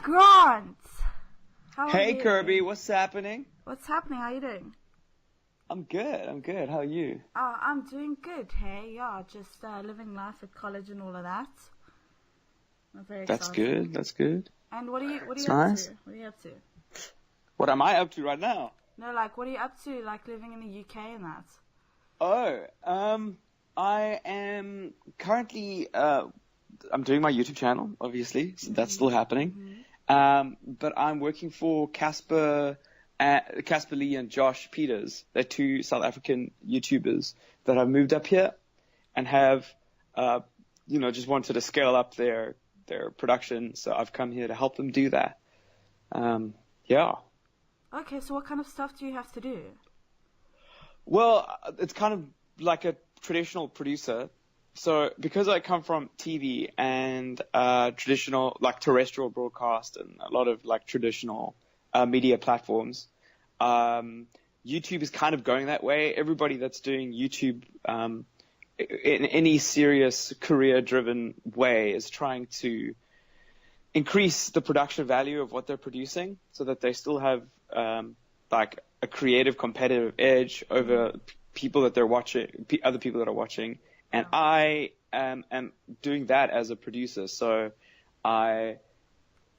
Grant! How are Hey you? Kirby, what's happening? What's happening? How are you doing? I'm good. How are you? I'm doing good, hey. Yeah, just living life at college and all of that. I'm very excited. That's good. And what are you It's up nice. to? What are you up to? What am I up to right now? No, like, what are you up to, like, living in the UK and that? I am currently, I'm doing my YouTube channel, obviously, so that's still happening. But I'm working for Casper Lee and Josh Peters. They're two South African YouTubers that have moved up here and have, just wanted to scale up their production. So I've come here to help them do that. Yeah. Okay, so what kind of stuff do you have to do? Well, it's kind of like a traditional producer. So because I come from TV and traditional, like terrestrial broadcast and a lot of like traditional media platforms, YouTube is kind of going that way. Everybody that's doing YouTube in any serious career-driven way is trying to increase the production value of what they're producing so that they still have like a creative competitive edge over people that they're watching, other people that are watching. And I am doing that as a producer. So I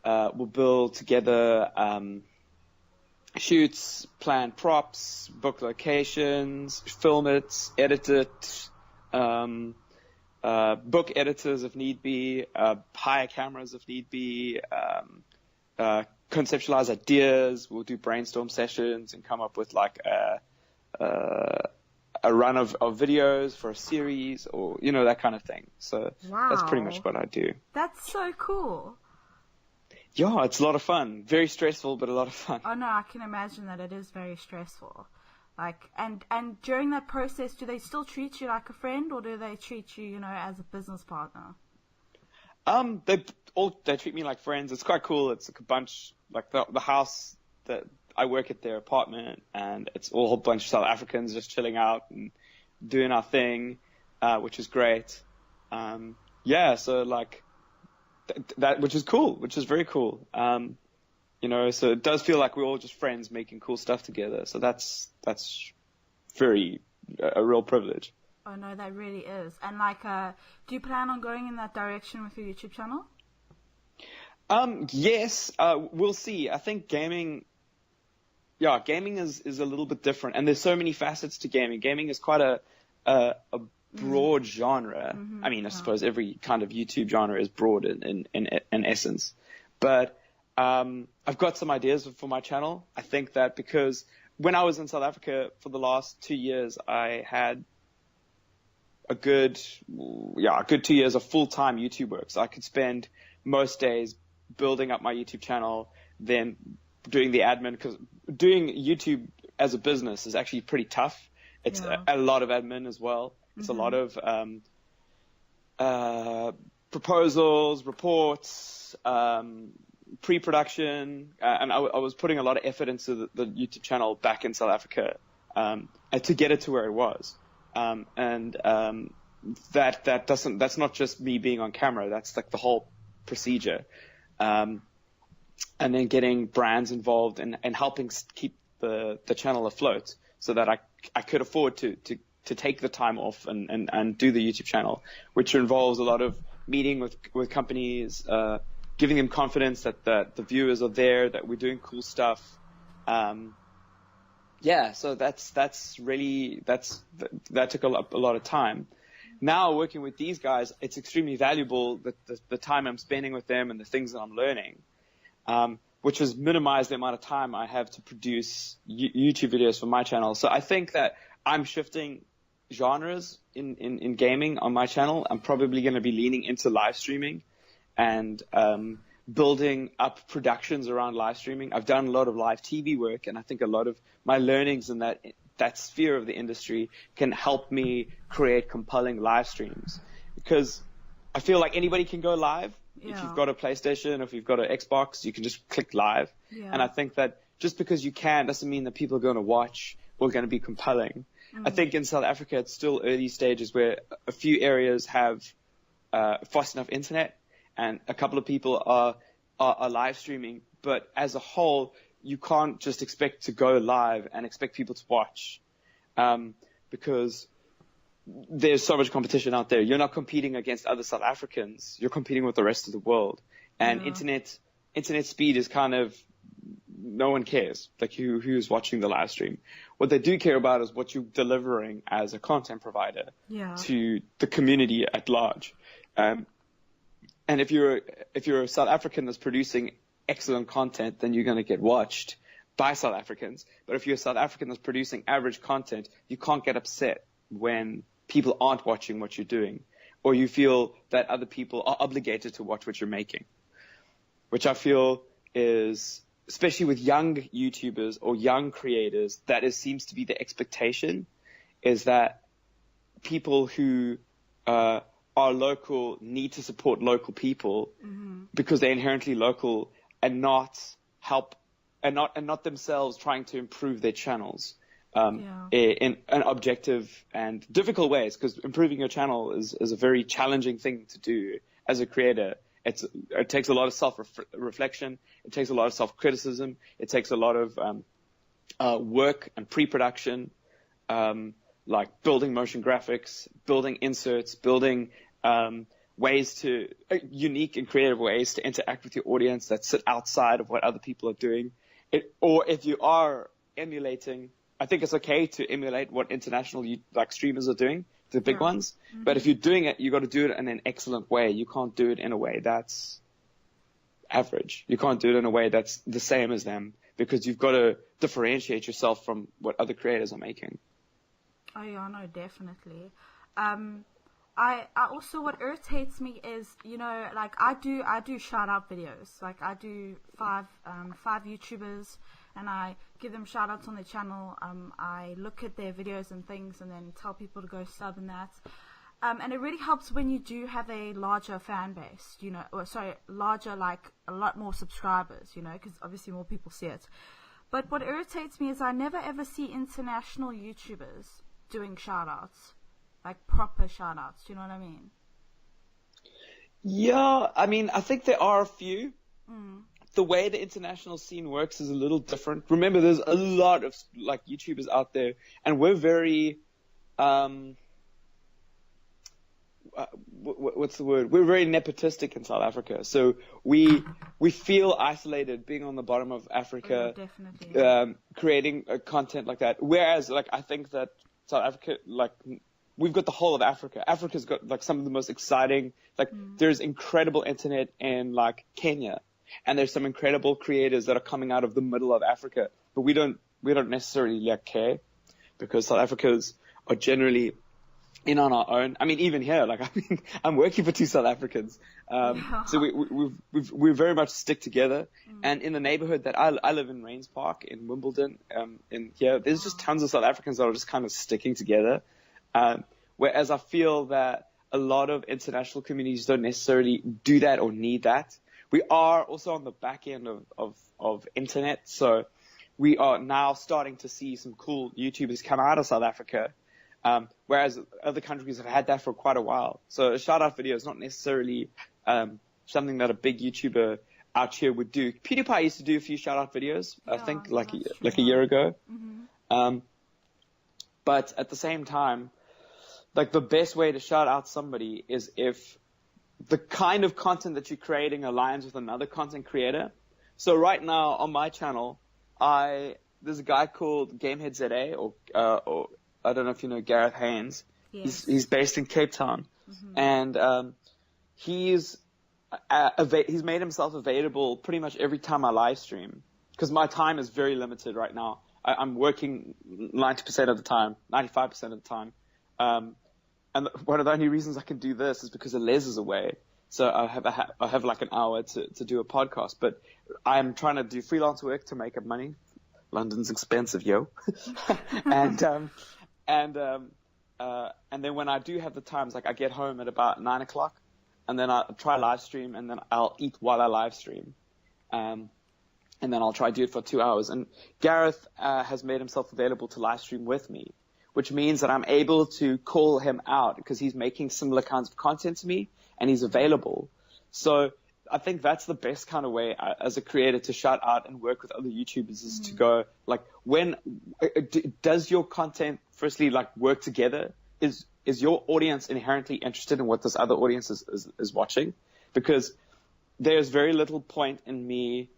will build together shoots, plan props, book locations, film it, edit it, book editors if need be, hire cameras if need be, conceptualize ideas. We'll do brainstorm sessions and come up with like a run of videos for a series or, that kind of thing. So that's pretty much what I do. That's so cool. Yeah, it's a lot of fun. Very stressful, but a lot of fun. Oh no, I can imagine that it is very stressful. Like, and during that process, do they still treat you like a friend, or do they treat you, as a business partner? They treat me like friends. It's quite cool. It's like a bunch, like the house that I work at, their apartment, and it's all a whole bunch of South Africans just chilling out and doing our thing, which is great. So like that, which is cool, which is very cool. So it does feel like we're all just friends making cool stuff together. So that's very a real privilege. Oh no, that really is. And like, do you plan on going in that direction with your YouTube channel? Yes, we'll see. I think gaming is a little bit different, and there's so many facets to gaming. Gaming is quite a broad genre. I mean, I suppose every kind of YouTube genre is broad in essence, but I've got some ideas for my channel. I think that because when I was in South Africa for the last 2 years, I had a good 2 years of full-time YouTube work. So I could spend most days building up my YouTube channel, then doing the admin, because doing YouTube as a business is actually pretty tough. It's a lot of admin as well. It's a lot of proposals, reports, pre-production, and I was putting a lot of effort into the YouTube channel back in South Africa to get it to where it was. That's not just me being on camera. That's like the whole procedure. And then getting brands involved and helping keep the channel afloat so that I could afford to take the time off and do the YouTube channel, which involves a lot of meeting with companies, giving them confidence that the viewers are there, that we're doing cool stuff. So that took a lot of time. Now working with these guys, it's extremely valuable, the time I'm spending with them and the things that I'm learning, which has minimized the amount of time I have to produce YouTube videos for my channel. So I think that I'm shifting genres in gaming on my channel. I'm probably going to be leaning into live streaming and building up productions around live streaming. I've done a lot of live TV work, and I think a lot of my learnings in that sphere of the industry can help me create compelling live streams, because I feel like anybody can go live. If you've got a PlayStation, or if you've got an Xbox, you can just click live. And I think that just because you can doesn't mean that people are going to watch or going to be compelling. I think in South Africa, it's still early stages where a few areas have fast enough internet, and a couple of people are are live streaming, but as a whole, you can't just expect to go live and expect people to watch, because there's so much competition out there. You're not competing against other South Africans. You're competing with the rest of the world. And internet speed is kind of, no one cares, like who's watching the live stream. What they do care about is what you're delivering as a content provider to the community at large. And if you're a South African that's producing excellent content, then you're going to get watched by South Africans. But if you're a South African that's producing average content, you can't get upset when people aren't watching what you're doing, or you feel that other people are obligated to watch what you're making, which I feel is, especially with young YouTubers or young creators, seems to be the expectation, is that people who are local need to support local people because they're inherently local, and not themselves trying to improve their channels in an objective and difficult ways, because improving your channel is a very challenging thing to do as a creator. It takes a lot of self-reflection. It takes a lot of self-criticism. It takes a lot of work and pre-production, like building motion graphics, building inserts, building unique and creative ways to interact with your audience that sit outside of what other people are doing. Or if you are emulating, I think it's okay to emulate what international streamers are doing, the big ones. But if you're doing it, you got to do it in an excellent way. You can't do it in a way that's average. You can't do it in a way that's the same as them, because you've got to differentiate yourself from what other creators are making. Oh yeah, no, definitely. I also, what irritates me is, like I do shout out videos. Like I do five YouTubers, and I give them shout outs on their channel. I look at their videos and things, and then tell people to go sub and that. And it really helps when you do have a larger fan base, larger, like a lot more subscribers, because obviously more people see it. But what irritates me is I never ever see international YouTubers doing shout outs. Like proper shout outs, do you know what I mean? Yeah, I mean, I think there are a few. The way the international scene works is a little different. Remember, there's a lot of like YouTubers out there, and we're very, what's the word? We're very nepotistic in South Africa. So we feel isolated being on the bottom of Africa, definitely. Creating content like that. Whereas, like, I think that South Africa, like, we've got the whole of Africa. Africa's got like some of the most exciting, like there's incredible internet in like Kenya, and there's some incredible creators that are coming out of the middle of Africa, but we don't necessarily care, because South Africans are generally in on our own. I mean, even here, like, I'm working for two South Africans. So we very much stick together. And in the neighborhood that I live in, Rains Park in Wimbledon, in here, there's just tons of South Africans that are just kind of sticking together. Whereas I feel that a lot of international communities don't necessarily do that or need that. We are also on the back end of internet. So we are now starting to see some cool YouTubers come out of South Africa. Whereas other countries have had that for quite a while. So a shout out video is not necessarily, something that a big YouTuber out here would do. PewDiePie used to do a few shout out videos, I think like a year ago. But at the same time, like the best way to shout out somebody is if the kind of content that you're creating aligns with another content creator. So right now on my channel, there's a guy called Gamehead ZA, or I don't know if you know Gareth Haynes. Yes. He's based in Cape Town, and he's made himself available pretty much every time I live stream, because my time is very limited right now. I'm working 90% of the time, 95% of the time. And one of the only reasons I can do this is because Les is away. So I have like an hour to do a podcast, but I'm trying to do freelance work to make up money. London's expensive, yo. And then when I do have the times, like I get home at about 9 o'clock, and then I try live stream, and then I'll eat while I live stream. And then I'll try to do it for 2 hours. And Gareth has made himself available to live stream with me, which means that I'm able to call him out because he's making similar kinds of content to me and he's available. So I think that's the best kind of way as a creator to shout out and work with other YouTubers is to go like, when does your content firstly like work together? Is your audience inherently interested in what this other audience is watching? Because there's very little point in me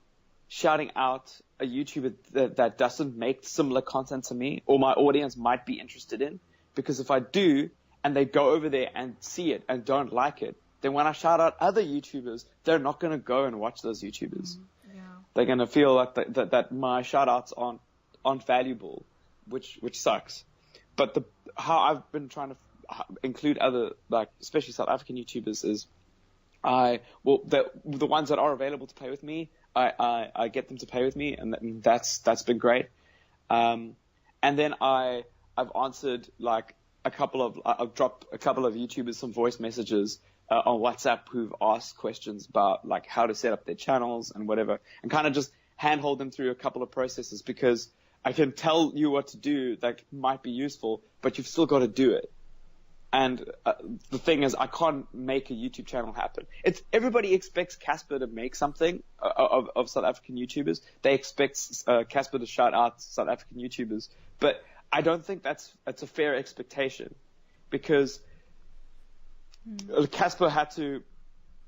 shouting out a YouTuber that doesn't make similar content to me or my audience might be interested in. Because if I do and they go over there and see it and don't like it, then when I shout out other YouTubers, they're not going to go and watch those YouTubers. Yeah. They're going to feel like that my shout outs aren't valuable, which sucks. But how I've been trying to include other, like, especially South African YouTubers is the ones that are available to pay with me, I get them to pay with me, and that's been great. And then I've answered like I've dropped a couple of YouTubers some voice messages on WhatsApp who've asked questions about like how to set up their channels and whatever, and kind of just handhold them through a couple of processes, because I can tell you what to do that might be useful, but you've still got to do it. And the thing is, I can't make a YouTube channel happen. Everybody expects Casper to make something of South African YouTubers. They expect Casper to shout out South African YouTubers, but I don't think that's a fair expectation, because Casper had to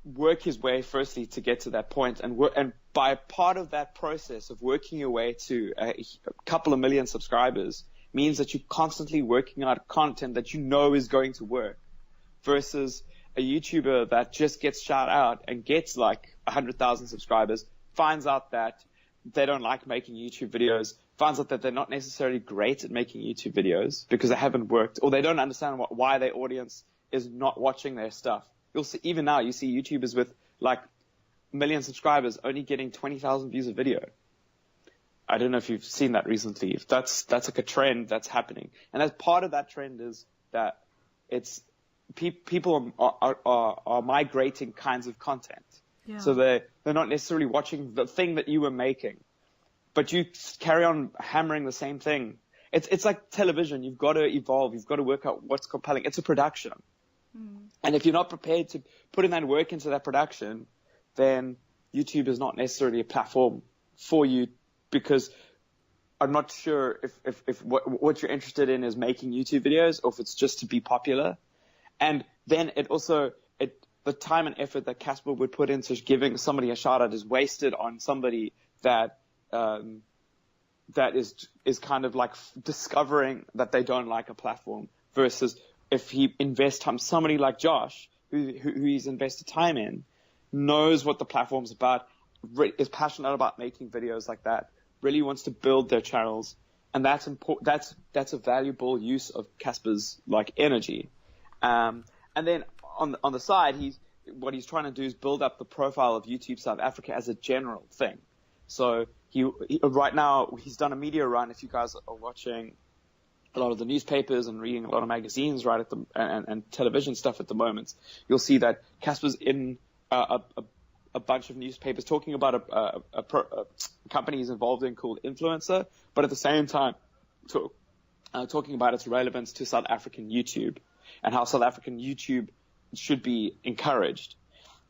work his way firstly to get to that point, and by part of that process of working your way to a couple of million subscribers means that you're constantly working out content that you know is going to work, versus a YouTuber that just gets shout out and gets like 100,000 subscribers, finds out that they don't like making YouTube videos, finds out that they're not necessarily great at making YouTube videos because they haven't worked, or they don't understand why their audience is not watching their stuff. You'll see, even now, you see YouTubers with like 1 million subscribers only getting 20,000 views a video. I don't know if you've seen that recently. That's like a trend that's happening. And as part of that trend is that it's people are migrating kinds of content. Yeah. So they're not necessarily watching the thing that you were making, but you carry on hammering the same thing. It's like television. You've got to evolve. You've got to work out what's compelling. It's a production. And if you're not prepared to put in that work into that production, then YouTube is not necessarily a platform for you, because I'm not sure if what you're interested in is making YouTube videos or if it's just to be popular. And then the time and effort that Casper would put into giving somebody a shout out is wasted on somebody that is kind of like discovering that they don't like a platform, versus if he invests time, somebody like Josh, who he's invested time in, knows what the platform's about, is passionate about making videos like that, really wants to build their channels, and that's important. That's a valuable use of Casper's like energy. And then on the side, what he's trying to do is build up the profile of YouTube South Africa as a general thing. So he right now he's done a media run. If you guys are watching a lot of the newspapers and reading a lot of magazines right at the and television stuff at the moment, you'll see that Casper's in a bunch of newspapers talking about a company he's involved in called Influencer, but at the same time talking about its relevance to South African YouTube and how South African YouTube should be encouraged.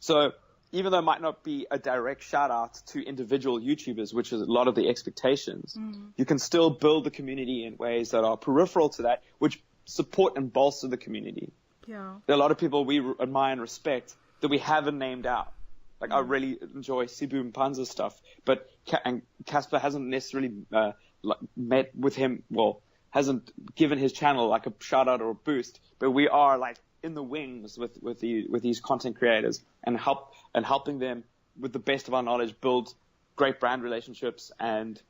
So even though it might not be a direct shout out to individual YouTubers, which is a lot of the expectations, you can still build the community in ways that are peripheral to that, which support and bolster the community. Yeah. There are a lot of people we admire and respect that we haven't named out. Like, I really enjoy Sibu Mpanza's stuff, but Casper hasn't necessarily met with him, hasn't given his channel like a shout out or a boost, but we are like in the wings with these content creators and helping them with the best of our knowledge build great brand relationships and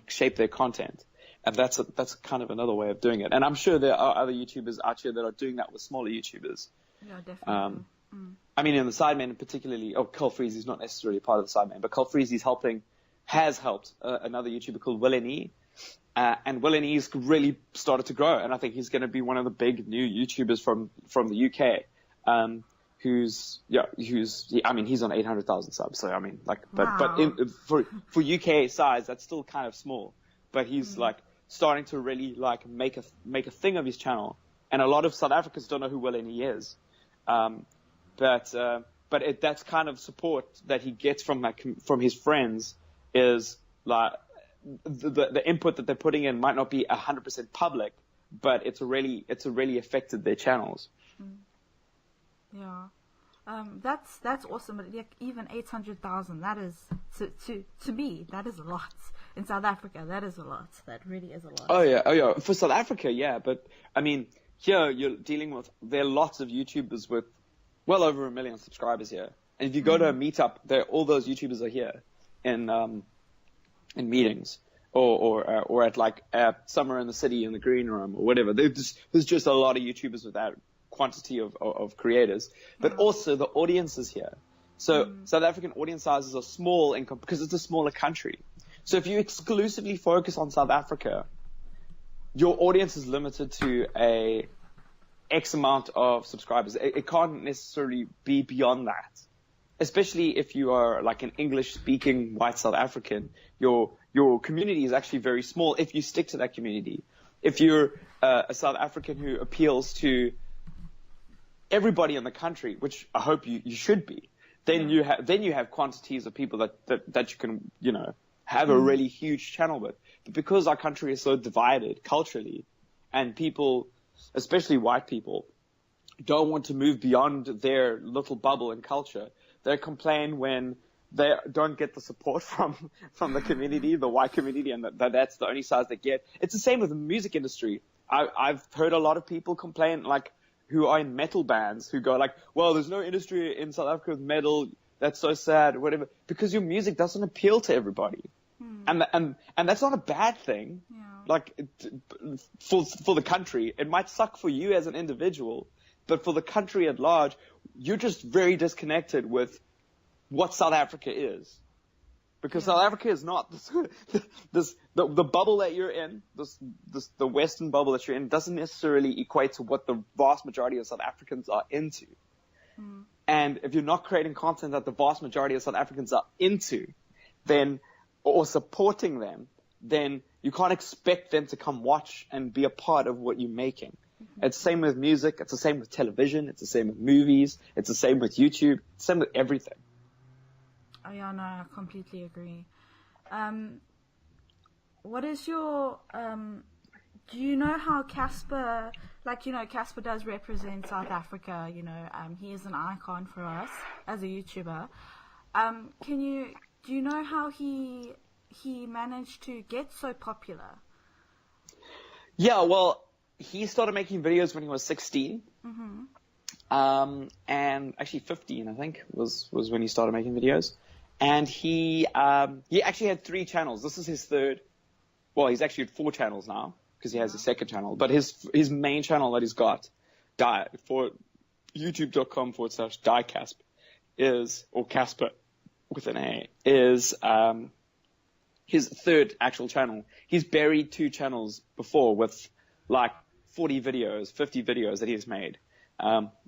shape their content. And that's kind of another way of doing it. And I'm sure there are other YouTubers out here that are doing that with smaller YouTubers. Yeah, definitely. I mean, in the Sidemen particularly, Carl Freezy's not necessarily part of the Sidemen, but Carl Freezy's has helped another YouTuber called Will N.E. And Will N.E.'s really started to grow, and I think he's going to be one of the big new YouTubers from the UK. He's on 800,000 subs, so I mean, like, but for UK size, that's still kind of small. But he's like starting to really like make a thing of his channel, and a lot of South Africans don't know who Will N.E. is. But but that's kind of support that he gets from his friends is like the input that they're putting in might not be 100% public, but it's really affected their channels. Yeah. That's awesome, but even 800,000, that is, to me, that is a lot. In South Africa, that is a lot. That really is a lot. Oh yeah. For South Africa, yeah, but I mean, here you're dealing with, there are lots of YouTubers with well over 1 million subscribers here. And if you go to a meetup, all those YouTubers are here in meetings or at like somewhere in the city in the green room or whatever. There's just a lot of YouTubers with that quantity of creators, but also the audiences here. So South African audience sizes are small because it's a smaller country. So if you exclusively focus on South Africa, your audience is limited to a X amount of subscribers. It can't necessarily be beyond that. Especially if you are like an English-speaking white South African, your community is actually very small if you stick to that community. If you're a South African who appeals to everybody in the country, which I hope you should be, then you have quantities of people that you can, have a really huge channel with. But because our country is so divided culturally, and people, especially white people, don't want to move beyond their little bubble in culture, they complain when they don't get the support from the community, the white community, and that's the only size they get. It's the same with the music industry. I've heard a lot of people complain, like, who are in metal bands, who go like, well, there's no industry in South Africa with metal, that's so sad, whatever, because your music doesn't appeal to everybody. And that's not a bad thing. Yeah. Like, for the country, it might suck for you as an individual, but for the country at large, you're just very disconnected with what South Africa is. Because South Africa is not the bubble that you're in, the Western bubble that you're in, doesn't necessarily equate to what the vast majority of South Africans are into. And if you're not creating content that the vast majority of South Africans are into, then, or supporting them, then you can't expect them to come watch and be a part of what you're making. It's the same with music. It's the same with television. It's the same with movies. It's the same with YouTube. It's the same with everything. Oh yeah, no, I completely agree. What is your, do you know how Casper, Casper does represent South Africa, he is an icon for us as a YouTuber. Do you know how he managed to get so popular? Yeah, well, he started making videos when he was 16. And actually 15, I think, was when he started making videos. And he actually had 3 channels. This is his third. Well, he's actually had 4 channels now because he has a second channel. But his main channel that he's got, for youtube.com/diecasp or Casper with an A, is his third actual channel. He's buried 2 channels before with like 40 videos, 50 videos that he's made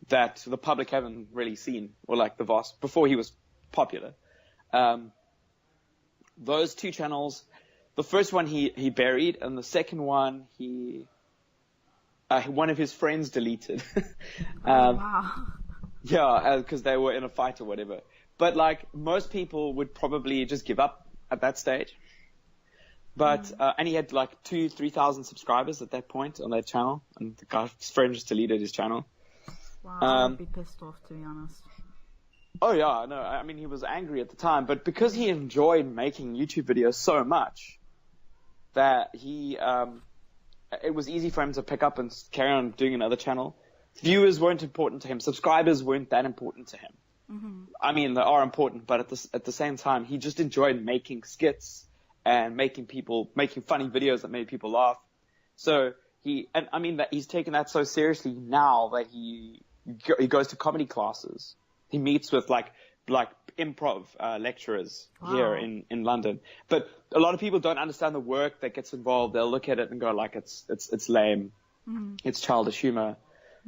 that the public haven't really seen, or like before he was popular. Those 2 channels, the first one he buried, and the second one one of his friends deleted. Wow. Yeah, because they were in a fight or whatever. But like most people would probably just give up at that stage. But and he had like 3,000 subscribers at that point on that channel, and the guy's friend just deleted his channel. Wow, I'd be pissed off, to be honest. Oh yeah, no, I mean, he was angry at the time, but because he enjoyed making YouTube videos so much that it was easy for him to pick up and carry on doing another channel. Viewers weren't important to him. Subscribers weren't that important to him. I mean, they are important, but at the same time, he just enjoyed making skits and making funny videos that made people laugh. So that he's taken that so seriously now that he goes to comedy classes. He meets with like improv lecturers here in London. But a lot of people don't understand the work that gets involved. They'll look at it and go like, it's lame. It's childish humor.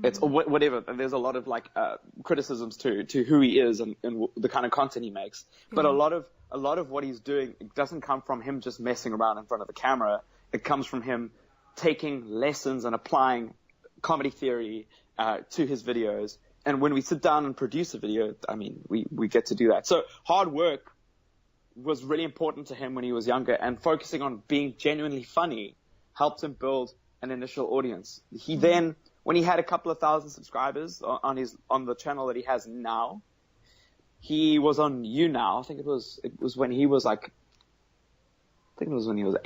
It's whatever. And there's a lot of criticisms to who he is and the kind of content he makes. But a lot of what he's doing, it doesn't come from him just messing around in front of the camera. It comes from him taking lessons and applying comedy theory to his videos and when we sit down and produce a video, I mean, we get to do that. So hard work was really important to him when he was younger, and focusing on being genuinely funny helped him build an initial audience. He then, when he had a couple of thousand subscribers on the channel that he has now, he was on YouNow. I think it was when he was like, I think it was when he was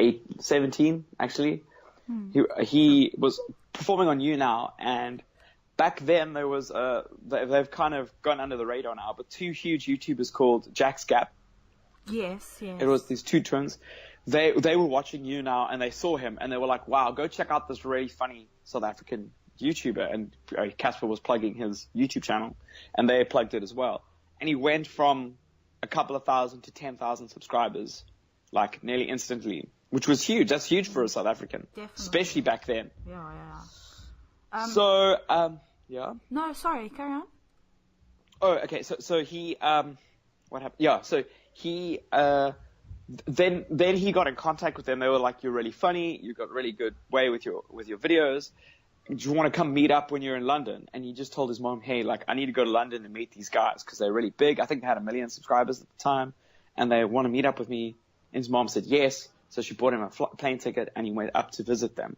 17 actually. He was performing on YouNow, and back then there was they've kind of gone under the radar now, but two huge YouTubers called Jack's Gap. Yes. It was these two twins. They were watching YouNow, and they saw him, and they were like, wow, go check out this really funny South African YouTuber. And Casper was plugging his YouTube channel, and they plugged it as well. And he went from a couple of thousand to 10,000 subscribers, like nearly instantly, which was huge. That's huge for a South African, Definitely. Especially back then. Yeah. Yeah. No, sorry, carry on. Oh, okay. So he, what happened? Yeah. So he, then he got in contact with them. They were like, you're really funny. You got really good way with your videos. Do you want to come meet up when you're in London? And he just told his mom, hey, like, I need to go to London and meet these guys because they're really big. I think they had 1 million subscribers at the time, and they want to meet up with me. And his mom said yes. So she bought him a plane ticket, and he went up to visit them.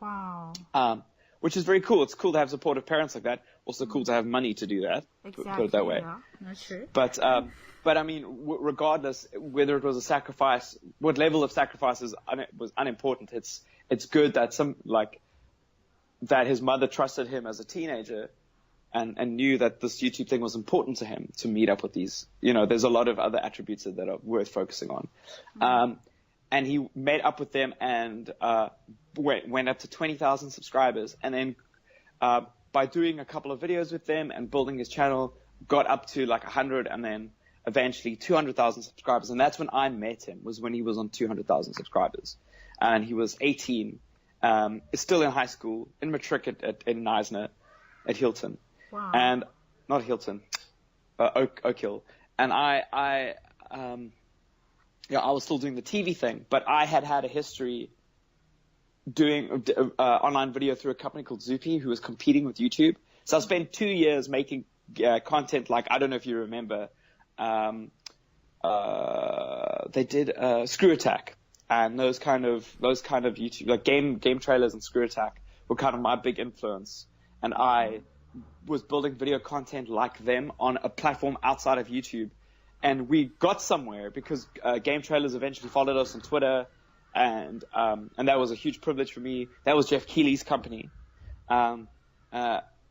Wow. Which is very cool. It's cool to have supportive parents like that. Also cool to have money to do that. Exactly. Put it that way. Yeah, that's true. But I mean, regardless, whether it was a sacrifice, what level of sacrifice was unimportant. It's good that that his mother trusted him as a teenager and knew that this YouTube thing was important to him to meet up with these. You know, there's a lot of other attributes that are worth focusing on. And he met up with them and went up to 20,000 subscribers. And then by doing a couple of videos with them and building his channel, got up to like 100 and then eventually 200,000 subscribers. And that's when I met him, was when he was on 200,000 subscribers. And he was 18, still in high school, in matric in Knysna at Hilton. Wow. And not Hilton, Oak Hill. And I was still doing the TV thing, but I had a history doing online video through a company called Zoopy, who was competing with YouTube. So I spent 2 years making content like, I don't know if you remember, they did Screw Attack, and those kind of YouTube, like game trailers and Screw Attack were kind of my big influence. And I was building video content like them on a platform outside of YouTube. And we got somewhere because game trailers eventually followed us on Twitter, and that was a huge privilege for me. That was Jeff Keighley's company, and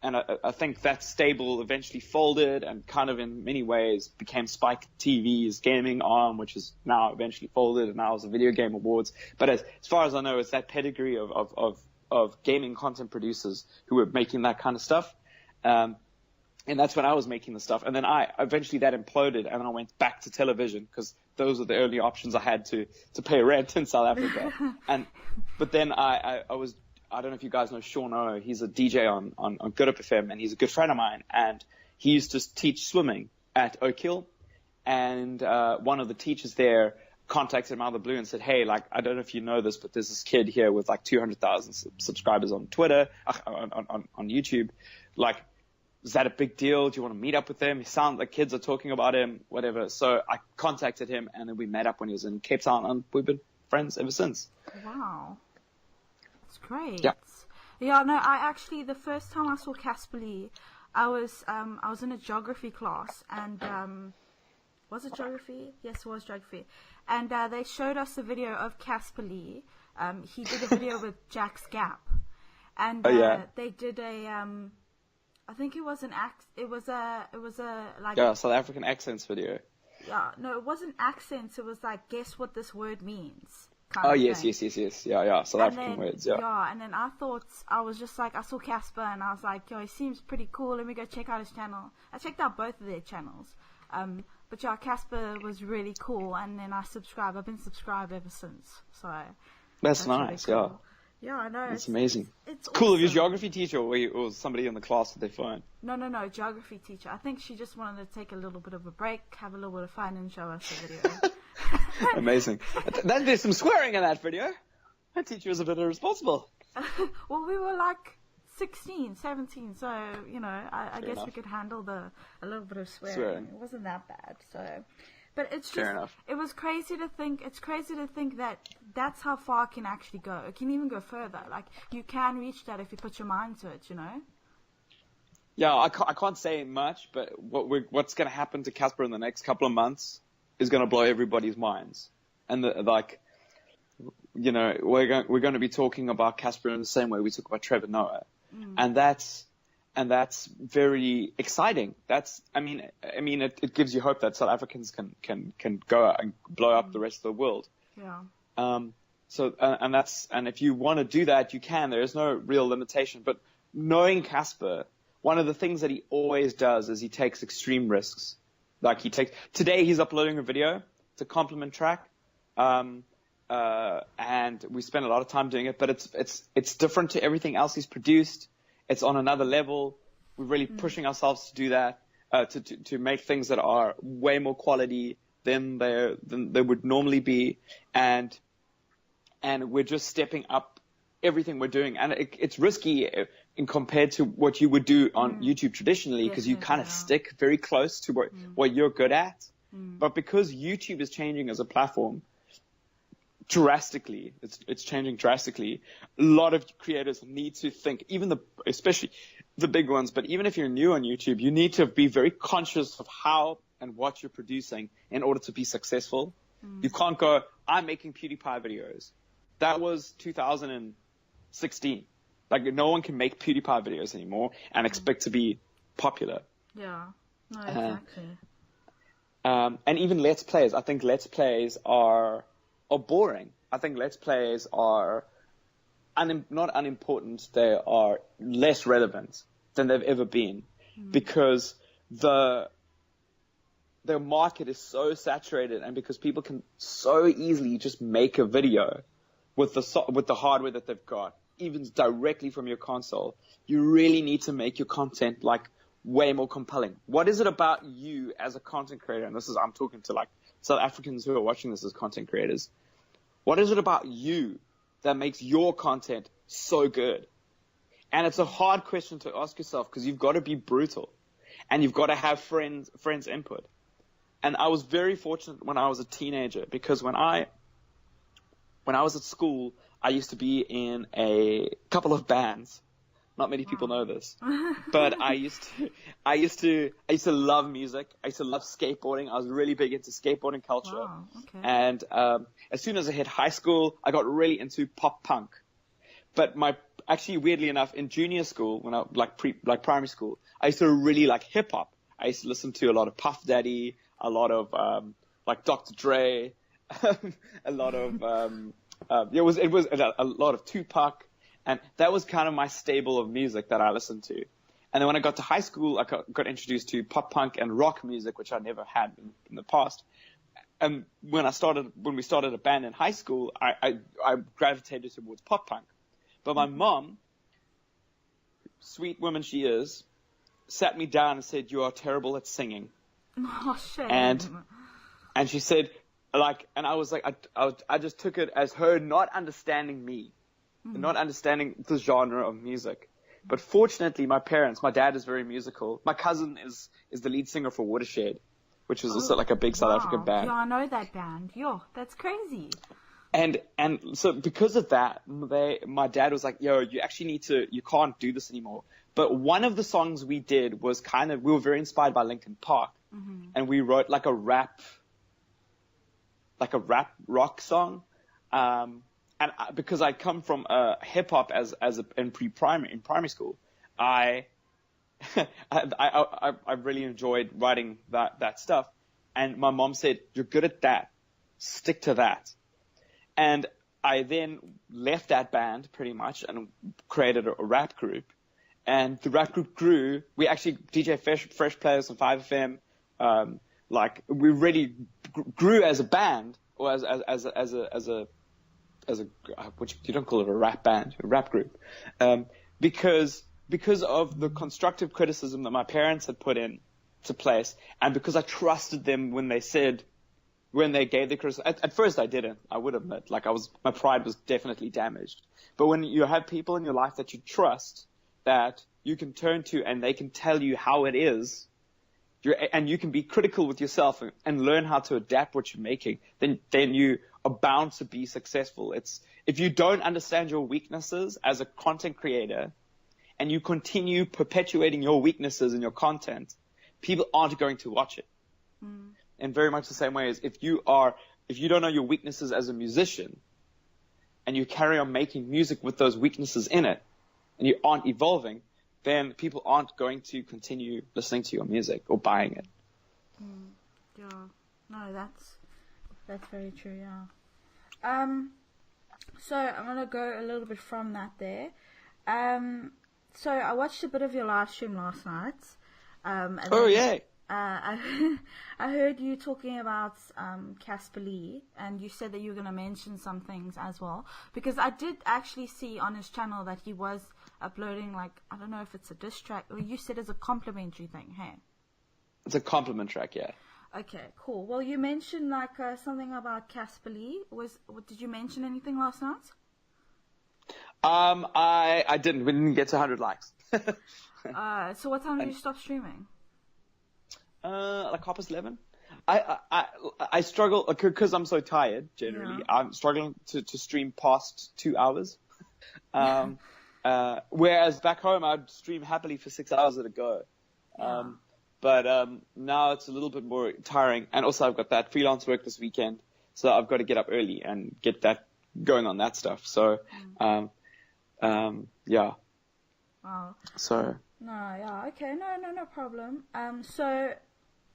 I think that stable eventually folded and kind of in many ways became Spike TV's gaming arm, which is now eventually folded, and now it's a Video Game Awards. But as far as I know, it's that pedigree of gaming content producers who were making that kind of stuff. And that's when I was making the stuff. And then eventually that imploded, and I went back to television because those were the only options I had to pay rent in South Africa. But then I don't know if you guys know Sean O. He's a DJ on Good Up FM, and he's a good friend of mine. And he used to teach swimming at Oak Hill. And one of the teachers there contacted him out of the blue and said, hey, like, I don't know if you know this, but there's this kid here with like 200,000 subscribers on Twitter, on YouTube. Like, is that a big deal? Do you want to meet up with him? He sounds like kids are talking about him, whatever. So I contacted him, and then we met up when he was in Cape Town, and we've been friends ever since. Wow. That's great. Yeah. Yeah, no, I actually, the first time I saw Casper Lee, I was in a geography class, and, was it geography? Yes, it was geography. And they showed us a video of Casper Lee. He did a video with Jack's Gap. And they did a... I think it was it was a South African accents video. Yeah, no, it wasn't accents. It was like, guess what this word means. Yes. Yeah. South African words. Yeah. Yeah, and then I was just like, I saw Casper, and I was like, yo, he seems pretty cool. Let me go check out his channel. I checked out both of their channels. But yeah, Casper was really cool, and then I subscribed. I've been subscribed ever since. So that's nice. Really cool. Yeah, I know. It's amazing. It's cool. Awesome. Of your geography teacher, or somebody in the class that they find? No, geography teacher. I think she just wanted to take a little bit of a break, have a little bit of fun, and show us the video. Amazing. There's some swearing in that video. That teacher was a bit irresponsible. Well, we were like 16, 17, so, I guess enough. we could handle a little bit of swearing. It wasn't that bad, so... But it's just, it was crazy to think, that that's how far it can actually go. It can even go further. Like, you can reach that if you put your mind to it, Yeah, I can't say much, but what's going to happen to Casper in the next couple of months is going to blow everybody's minds. And we're going to be talking about Casper in the same way we talk about Trevor Noah. And that's very exciting. It gives you hope that South Africans can go out and blow up the rest of the world. Yeah. And if you want to do that, you can. There is no real limitation. But knowing Casper, one of the things that he always does is he takes extreme risks. Like today he's uploading a video. It's a compliment track. And we spent a lot of time doing it, but it's different to everything else he's produced. It's on another level. We're really pushing ourselves to do that, to make things that are way more quality than they would normally be. And we're just stepping up everything we're doing. And it's risky in compared to what you would do on YouTube traditionally, because you kind of stick very close to what you're good at. But because YouTube is changing as a platform drastically, it's changing drastically, a lot of creators need to think, especially the big ones, but even if you're new on YouTube, you need to be very conscious of how and what you're producing in order to be successful. You can't go, I'm making PewDiePie videos. That was 2016. Like, no one can make PewDiePie videos anymore and expect to be popular. Yeah, no, exactly. And even Let's Plays. I think Let's Plays are boring. I think Let's Plays are not unimportant. They are less relevant than they've ever been because their market is so saturated, and because people can so easily just make a video with the hardware that they've got, even directly from your console. You really need to make your content like way more compelling. What is it about you as a content creator? And I'm talking to like South Africans who are watching this as content creators. What is it about you that makes your content so good? And it's a hard question to ask yourself because you've got to be brutal and you've got to have friends input. And I was very fortunate when I was a teenager, because when I was at school, I used to be in a couple of bands. Not many people know this, but I used to love music. I used to love skateboarding. I was really big into skateboarding culture. Wow, okay. And as soon as I hit high school, I got really into pop punk. But actually, weirdly enough, in junior school, when I primary school, I used to really like hip hop. I used to listen to a lot of Puff Daddy, a lot of like Dr. Dre, a lot of it was a lot of Tupac. And that was kind of my stable of music that I listened to. And then when I got to high school, I got introduced to pop punk and rock music, which I never had in the past. And when we started a band in high school, I gravitated towards pop punk. But my mom, sweet woman she is, sat me down and said, "You are terrible at singing." Oh, shame. And she said, and I was like, I just took it as her not understanding me. Not understanding the genre of music. But fortunately, my dad is very musical. My cousin is the lead singer for Watershed, which is also like a big South African band. Yeah, I know that band. Yo, that's crazy. And so because of that, my dad was like, "Yo, you can't do this anymore." But one of the songs we did was we were very inspired by Linkin Park. And we wrote like a rap rock song. And because I come from hip hop in primary school, I really enjoyed writing that stuff. And my mom said, "You're good at that. Stick to that." And I then left that band pretty much and created a rap group. And the rap group grew. We actually DJ Fresh Players on 5FM. We really grew as a band, or as a which you don't call it a rap band, a rap group, because of the constructive criticism that my parents had put into place, and because I trusted them when they gave the criticism. At first I didn't, I would admit, my pride was definitely damaged. But when you have people in your life that you trust, that you can turn to and they can tell you how it is, and you can be critical with yourself and learn how to adapt what you're making, then you are bound to be successful. If you don't understand your weaknesses as a content creator and you continue perpetuating your weaknesses in your content, people aren't going to watch it. And very much the same way as if you don't know your weaknesses as a musician and you carry on making music with those weaknesses in it and you aren't evolving, then people aren't going to continue listening to your music or buying it. Yeah. No, that's very true, yeah. So I'm going to go a little bit from that there. So I watched a bit of your live stream last night. Yay! I heard you talking about Casper Lee, and you said that you were going to mention some things as well. Because I did actually see on his channel that he was uploading, like, I don't know if it's a diss track, or you said it's a complimentary thing, hey? It's a compliment track, yeah. Okay, cool. Well, you mentioned like something about Casper Lee. Did you mention anything last night? I didn't. We didn't get to 100 likes. So what time did you stop streaming? Like 11:30. I struggle because I'm so tired. Generally, yeah. I'm struggling to stream past 2 hours. Whereas back home, I'd stream happily for 6 hours at a go. But now it's a little bit more tiring, and also I've got that freelance work this weekend, so I've got to get up early and get that going on that stuff. So, yeah. Wow. So. No, yeah, okay, no problem. So,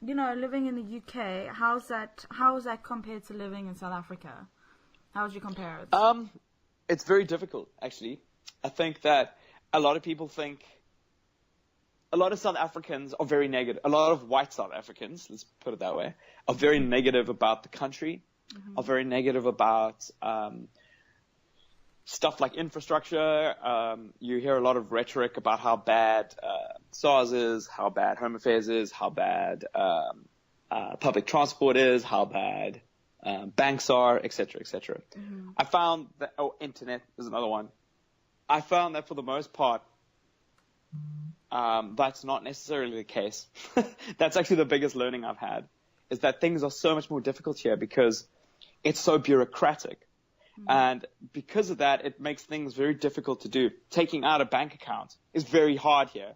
living in the UK, how is that compared to living in South Africa? How would you compare it? It's very difficult, actually. I think that a lot of people think. A lot of South Africans are very negative. A lot of white South Africans, let's put it that way, are very negative about the country, are very negative about stuff like infrastructure. You hear a lot of rhetoric about how bad SARS is, how bad Home Affairs is, how bad public transport is, how bad banks are, etc., etc. I found that, internet is another one. I found that for the most part, that's not necessarily the case. That's actually the biggest learning I've had, is that things are so much more difficult here because it's so bureaucratic. And because of that, it makes things very difficult to do. Taking out a bank account is very hard here.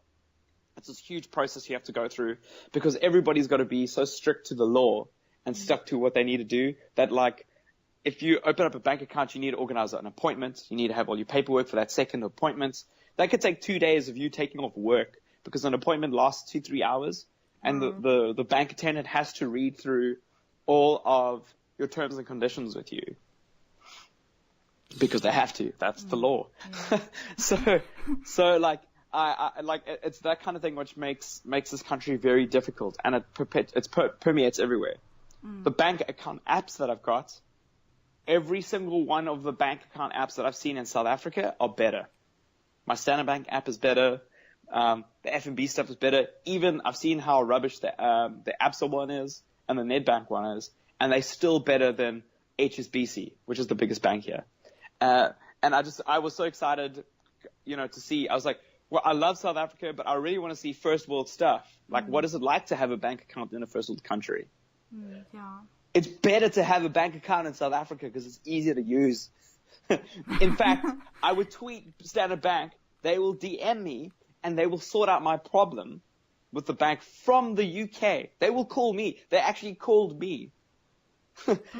It's this huge process you have to go through because everybody's got to be so strict to the law and stuck to what they need to do that, like, if you open up a bank account, you need to organize an appointment. You need to have all your paperwork for that second appointment. That could take 2 days of you taking off work because an appointment lasts 2-3 hours, and the bank attendant has to read through all of your terms and conditions with you because they have to. That's the law. So like I like it's that kind of thing which makes this country very difficult, and it permeates everywhere. The bank account apps that I've got, every single one of the bank account apps that I've seen in South Africa are better. My Standard Bank app is better. The F&B stuff is better. Even I've seen how rubbish the Absa one is and the Nedbank one is, and they're still better than HSBC, which is the biggest bank here. And I was so excited, to see. I was like, well, I love South Africa, but I really want to see first world stuff. Like, what is it like to have a bank account in a first world country? Yeah. It's better to have a bank account in South Africa because it's easier to use. In fact, I would tweet Standard Bank. They will DM me and they will sort out my problem with the bank from the UK. They will call me. They actually called me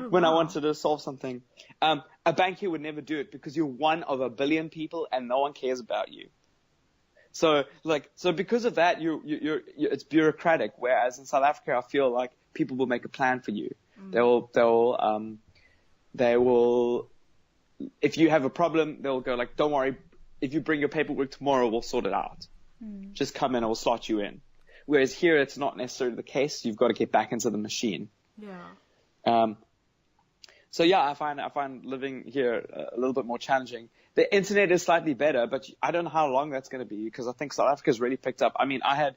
when I wanted to solve something. A bank here would never do it because you're one of a billion people and no one cares about you. So because of that, it's bureaucratic. Whereas in South Africa, I feel like people will make a plan for you. They will, if you have a problem, they'll go like, don't worry, if you bring your paperwork tomorrow, we'll sort it out. Just come in and we'll slot you in. Whereas here, it's not necessarily the case. You've got to get back into the machine. Yeah. So yeah, I find living here a little bit more challenging. The internet is slightly better, but I don't know how long that's going to be because I think South Africa's really picked up. I mean, I had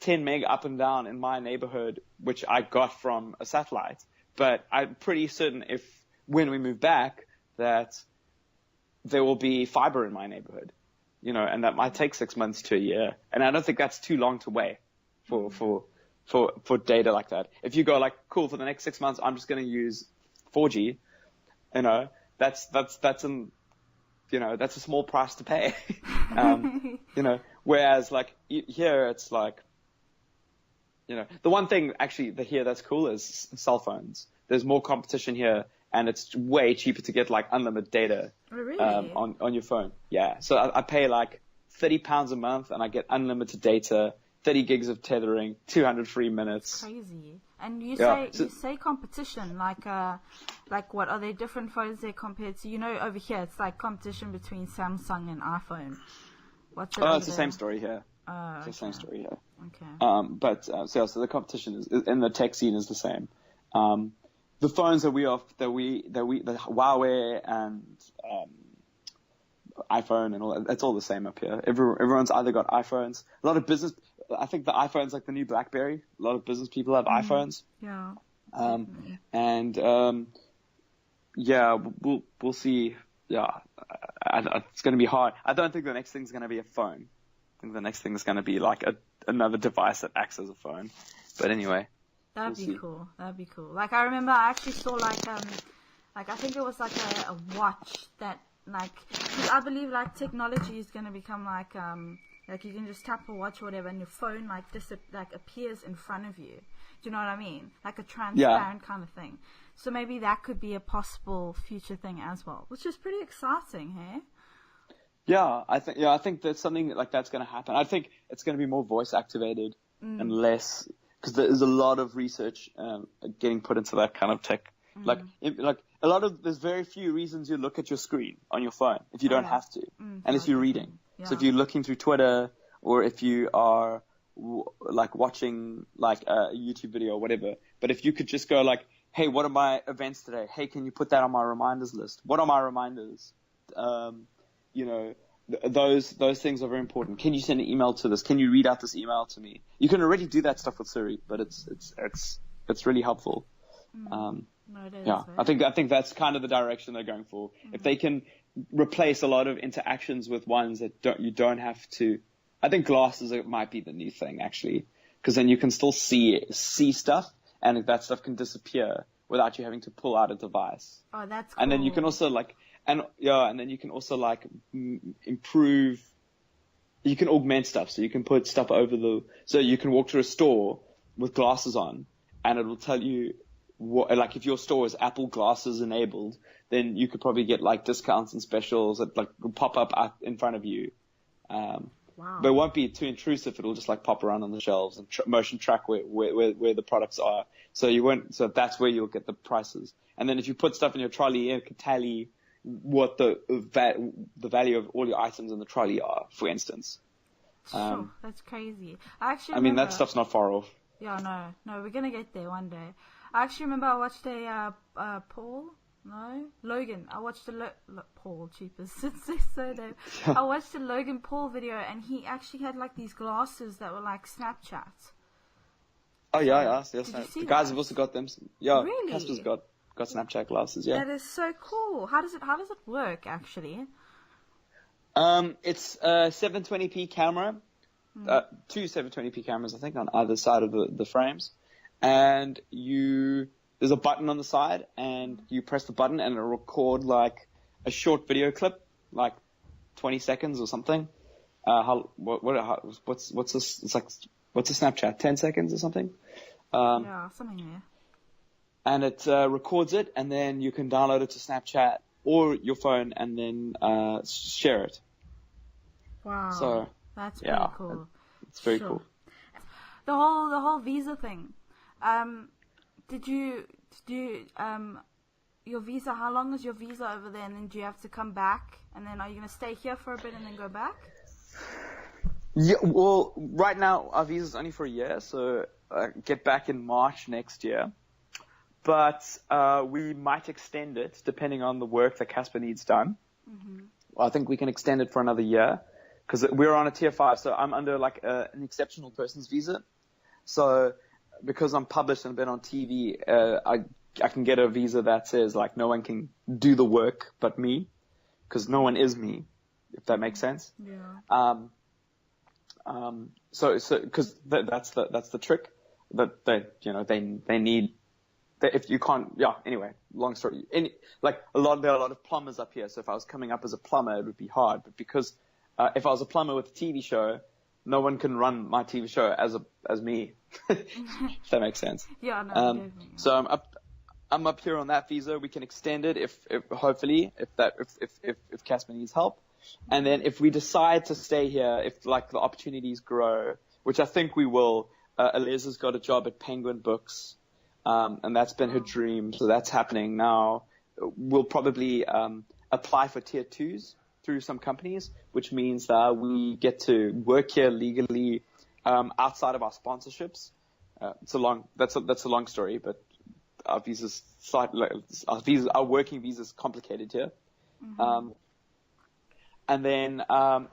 10 meg up and down in my neighborhood, which I got from a satellite. But I'm pretty certain when we move back that there will be fiber in my neighborhood. and that might take 6 months to a year. And I don't think that's too long to wait for data like that. If you go like, cool, for the next 6 months, I'm just going to use 4G, that's a small price to pay. Whereas like here it's like, the one thing actually here that's cool is cell phones. There's more competition here, and it's way cheaper to get like unlimited data. Oh, really? On your phone. Yeah. So I pay like £30 a month, and I get unlimited data, 30 gigs of tethering, 200 free minutes. Crazy. And you say competition, like what are there different phones there compared to, over here it's like competition between Samsung and iPhone. What's it? Oh, it's the same story here. Oh, it's the same story here. Okay. So the competition is in the tech scene is the same. The phones that the Huawei and iPhone and all that, it's all the same up here. Everyone's either got iPhones. A lot of business, I think the iPhone's like the new BlackBerry. A lot of business people have iPhones. Yeah. We'll see. Yeah, it's going to be hard. I don't think the next thing's going to be a phone. I think the next thing is going to be like another device that acts as a phone. But anyway. That'd be cool. Like I remember I actually saw like I think it was like a watch that like, cause I believe like technology is going to become like you can just tap a watch or whatever and your phone like appears in front of you. Do you know what I mean? Like a transparent kind of thing. So maybe that could be a possible future thing as well, which is pretty exciting, hey? Yeah, I think there's something like that's going to happen. I think it's going to be more voice activated and less, because there's a lot of research getting put into that kind of tech. There's very few reasons you look at your screen on your phone if you don't have to, unless you're reading. Yeah. So if you're looking through Twitter, or if you are watching like a YouTube video or whatever. But if you could just go like, hey, what are my events today? Hey, can you put that on my reminders list? What are my reminders? Those things are very important. Can you send an email to this? Can you read out this email to me? You can already do that stuff with Siri, but it's really helpful. No, it is, I think that's kind of the direction they're going for. If they can replace a lot of interactions with ones that you don't have to. I think glasses might be the new thing actually, because then you can still see stuff, and that stuff can disappear without you having to pull out a device. Oh, that's cool. And then you can also improve. You can augment stuff, so you can put stuff so you can walk through a store with glasses on, and it will tell you like if your store is Apple Glasses enabled, then you could probably get like discounts and specials that like will pop up in front of you. Wow. But it won't be too intrusive. It'll just like pop around on the shelves and motion track where the products are. So so that's where you'll get the prices. And then if you put stuff in your trolley, it can tally what the value of all your items in the trolley are, for instance. Sure, that's crazy. That stuff's not far off. Yeah, no, we're gonna get there one day. I actually remember I watched Logan. I watched Paul, cheapest. It's so dope. I watched a Logan Paul video, and he actually had like these glasses that were like Snapchat. Oh yeah. Did you see the guys that? have also got them. Yeah, really? Casper's got Snapchat glasses. Yeah, that is so cool. How does it work actually? It's a 720p camera, two 720p cameras I think on either side of the frames, and there's a button on the side, and you press the button and it'll record like a short video clip, like 20 seconds or something. What's this? It's like, what's a Snapchat? 10 seconds or something? Something there. And it records it, and then you can download it to Snapchat or your phone and then share it. Wow. So that's pretty cool. It's very cool. The whole visa thing. Did you your visa? How long is your visa over there? And then do you have to come back? And then are you going to stay here for a bit and then go back? Yeah. Well, right now our visa is only for a year, so get back in March next year. But we might extend it depending on the work that Casper needs done. Mm-hmm. I think we can extend it for another year because we're on a tier 5, so I'm under like an exceptional person's visa. So because I'm published and been on TV, I can get a visa that says like no one can do the work but me, because no one is me. if that makes sense. Yeah. So because that's the trick that they need. If you can't, anyway, long story. There are a lot of plumbers up here. So if I was coming up as a plumber, it would be hard. But because if I was a plumber with a TV show, no one can run my TV show as me. If that makes sense. Yeah, no. So I'm up here on that visa. We can extend it if hopefully if Casper needs help, and then if we decide to stay here, if the opportunities grow, which I think we will. Aleza's got a job at Penguin Books. And that's been her dream, so that's happening now. We'll probably apply for tier 2s through some companies, which means that we get to work here legally outside of our sponsorships. That's a long story, but our our working visa's complicated here. Mm-hmm. And then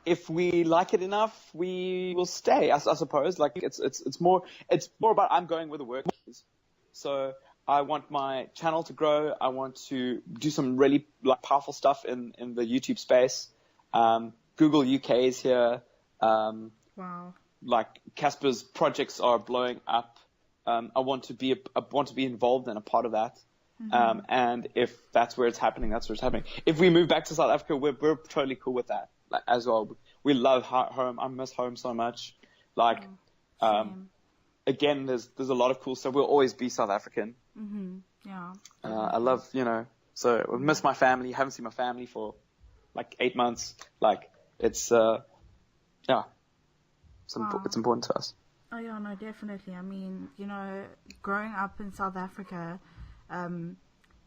if we like it enough, we will stay. I suppose it's more about I'm going where the work is. So I want my channel to grow. I want to do some really powerful stuff in the YouTube space. Google UK is here. Wow. Casper's projects are blowing up. I want to be involved in a part of that. Mm-hmm. And if that's where it's happening, that's where it's happening. If we move back to South Africa, we're totally cool with that as well. We love home. I miss home so much. Again, there's a lot of cool stuff. We'll always be South African. Mm-hmm. Yeah. I love, so I miss my family. Haven't seen my family for 8 months. It's important to us. Oh yeah, no, definitely. I mean, growing up in South Africa,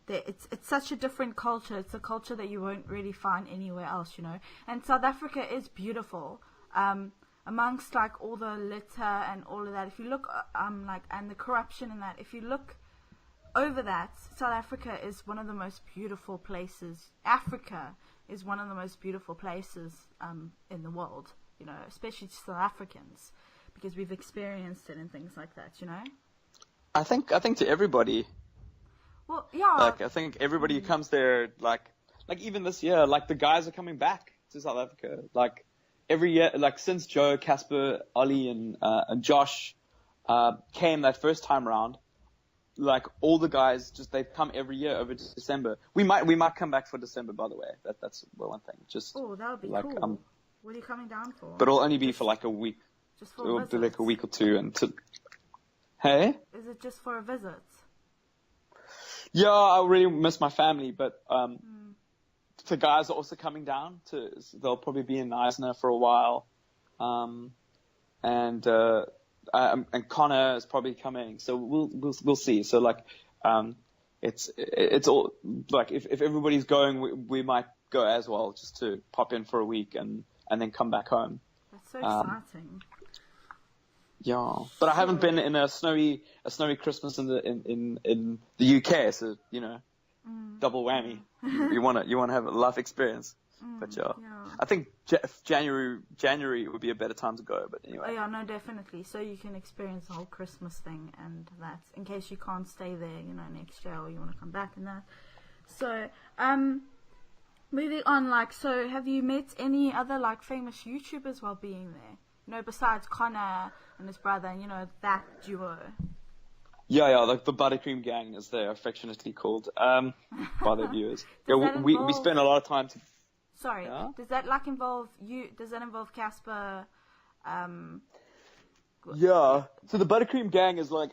it's such a different culture. It's a culture that you won't really find anywhere else, And South Africa is beautiful. Amongst all the litter and all of that, if you look and the corruption and that, if you look over that, South Africa is one of the most beautiful places. Africa is one of the most beautiful places in the world, especially to South Africans, because we've experienced it and things like that, I think to everybody. Well, yeah. I think everybody who comes there, even this year, the guys are coming back to South Africa, every year, since Joe, Casper, Ollie, and Josh came that first time around, all the guys they've come every year over December. We might come back for December, by the way. That's one thing. That would be cool. What are you coming down for? But it'll only be for a week. Just for it'll visits? be a week or two Hey? Is it just for a visit? Yeah, I really miss my family, but the guys are also coming down they'll probably be in Eisner for a while. And Connor is probably coming, so we'll see. So it's all if everybody's going, we might go as well, just to pop in for a week and then come back home. That's so exciting. Yeah, but I haven't been in a snowy Christmas in the UK, so double whammy. You want to have a life experience. But yeah, I think January would be a better time to go. But anyway. Oh yeah, no, definitely. So you can experience the whole Christmas thing, and that in case you can't stay there, next year, or you want to come back and that. So, moving on, so have you met any other famous YouTubers while being there? Besides Connor and his brother, that duo. Yeah, the Buttercream Gang, as they're affectionately called by their viewers. We spend a lot of time. Sorry, yeah? Does that involve you? Does that involve Casper? Yeah. So the Buttercream Gang is a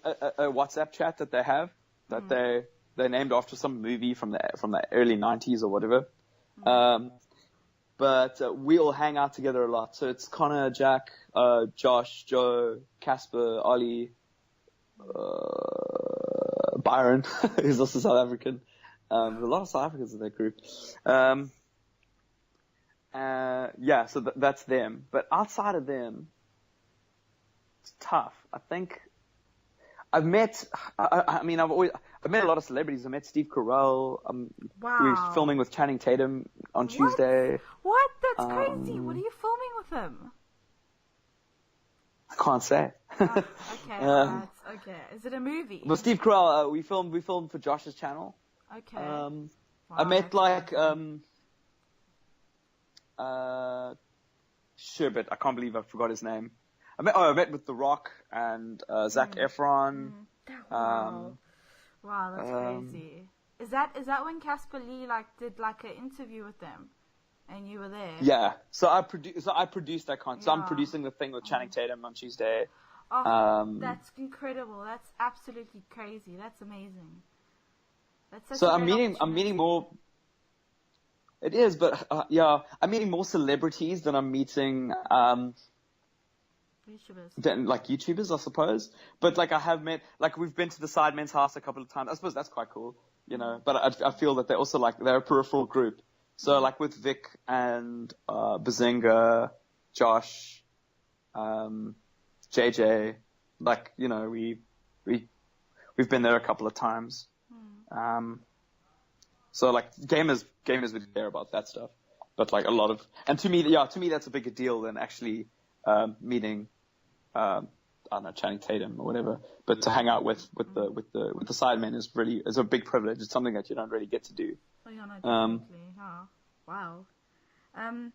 WhatsApp chat that they have that they named after some movie from the early 90s or whatever. But we all hang out together a lot. So it's Connor, Jack, Josh, Joe, Casper, Ollie, Byron, who's also South African. There's a lot of South Africans in that group. So that's them. But outside of them, it's tough. I think I've met a lot of celebrities. I met Steve Carell. Wow. We're filming with Channing Tatum on Tuesday. What? That's crazy. What are you filming with him? I can't say. Okay. Okay. Is it a movie? Well, Steve Carell, we filmed for Josh's channel. Okay. I met Sherbet. I can't believe I forgot his name. I met with The Rock and Zac Efron. Wow, that's crazy. Is that when Casper Lee did an interview with them, and you were there? Yeah. So I produced that content. So I'm producing the thing with Channing Tatum on Tuesday. Oh, that's incredible. That's absolutely crazy. That's amazing. That's such so a I'm great meeting more. It is, but I'm meeting more celebrities than I'm meeting YouTubers. than YouTubers, I suppose. But I have met, we've been to the Sidemen's house a couple of times. I suppose that's quite cool, But I feel that they're also they're a peripheral group. So with Vic and Bazinga, Josh, JJ, we've been there a couple of times. So gamers would care about that stuff, but a lot of, and to me that's a bigger deal than actually meeting I don't know, Channing Tatum or whatever. But to hang out with the Sidemen is a big privilege. It's something that you don't really get to do. Oh, yeah, no, definitely. Wow. I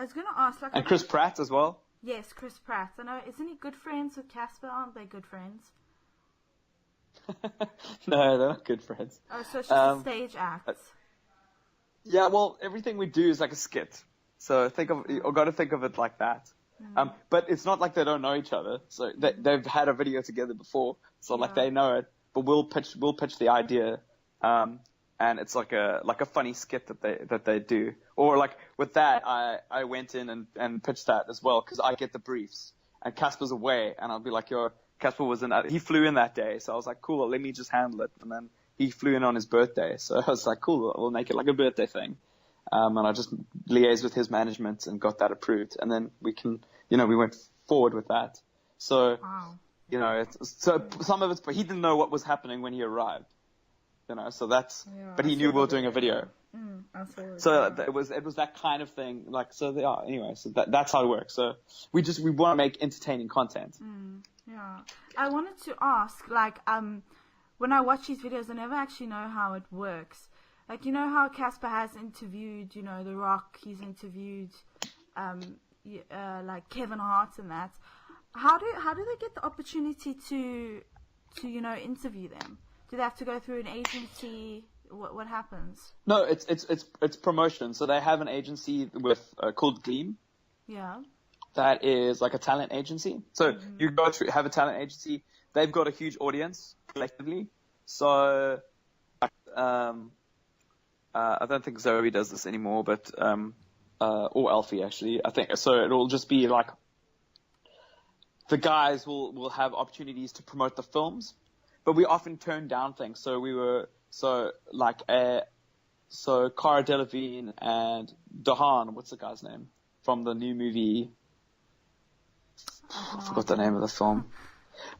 was gonna ask and Chris Pratt as well. Yes, Chris Pratt. I know. Isn't he good friends with Casper? Aren't they good friends? No, they're not good friends. Oh, so it's just a stage act. Yeah, well, everything we do is like a skit. So I've got to think of it like that. But it's not like they don't know each other. So they've had a video together before. So they know it. But we'll pitch the idea. And it's like a funny skit that they do. Or with that, I went in and pitched that as well, because I get the briefs and Casper's away, and I'll be like, Casper he flew in that day, so I was like, cool, let me just handle it. And then he flew in on his birthday, so I was like, cool, we'll make it like a birthday thing. And I just liaised with his management and got that approved, and then we went forward with that. So, so some of it's, but he didn't know what was happening when he arrived. So that's, but he knew we were doing a video. Absolutely. So it was that kind of thing. Anyway, so that's how it works. So we want to make entertaining content. Yeah. I wanted to ask, when I watch these videos, I never actually know how it works. How Casper has interviewed, The Rock, he's interviewed, Kevin Hart and that. How do they get the opportunity to interview them? Do they have to go through an agency? What happens? No, it's promotion. So they have an agency called Gleam. Yeah. That is like a talent agency. So you go through, have a talent agency. They've got a huge audience collectively. So I don't think Zoe does this anymore, but or Alfie actually. I think so. It'll just be the guys will have opportunities to promote the films. But we often turn down things. So Cara Delevingne and Dahan, what's the guy's name from the new movie? I forgot the name of the film.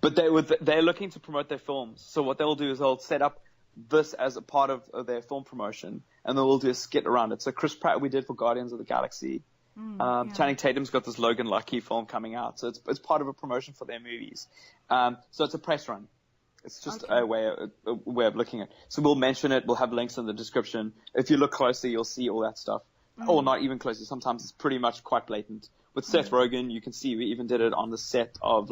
But they're looking to promote their films. So what they'll do is they'll set up this as a part of their film promotion, and they'll do a skit around it. So Chris Pratt we did for Guardians of the Galaxy. Channing Tatum's got this Logan Lucky film coming out. So it's part of a promotion for their movies. So it's a press run. It's just a way of looking at it. So we'll mention it. We'll have links in the description. If you look closely, you'll see all that stuff. Or not even closely. Sometimes it's pretty much quite blatant. With Seth Rogen, you can see we even did it on the set of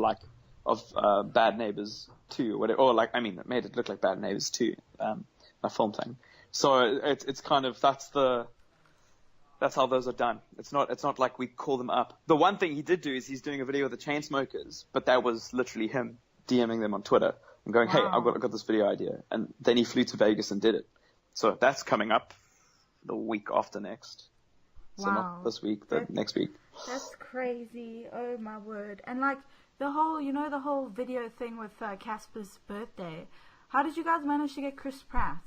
Bad Neighbors 2 or whatever. Or it made it look like Bad Neighbors 2, a film thing. So it's kind of that's how those are done. It's not like we call them up. The one thing he did do is he's doing a video with the Chainsmokers, but that was literally him DMing them on Twitter and going, hey, I've got this video idea. And then he flew to Vegas and did it. So that's coming up the week after next. So not this week, but next week. That's crazy. Oh my word. And the whole video thing with Casper's birthday. How did you guys manage to get Chris Pratt?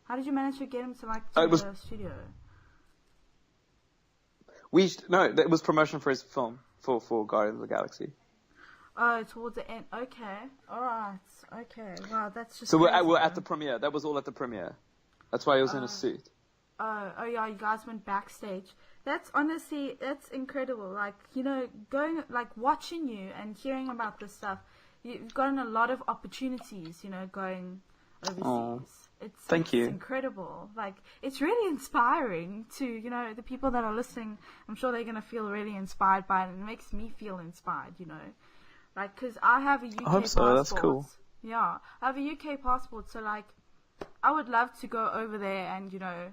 How did you manage to get him to the studio? It was promotion for his film for Guardians of the Galaxy. Oh, towards the end. Okay. All right. Okay. Wow, that's just. So we're at the premiere. That was all at the premiere. That's why he was in a suit. Oh yeah, you guys went backstage. That's incredible. Going, watching you and hearing about this stuff, you've gotten a lot of opportunities, going overseas. Thank you. Incredible. Like, it's really inspiring to, you know, the people that are listening. I'm sure they're going to feel really inspired by it, and it makes me feel inspired, you know. Like, because I have a UK I hope so. passport. That's cool. Yeah, I have a UK passport, so, like, I would love to go over there and, you know,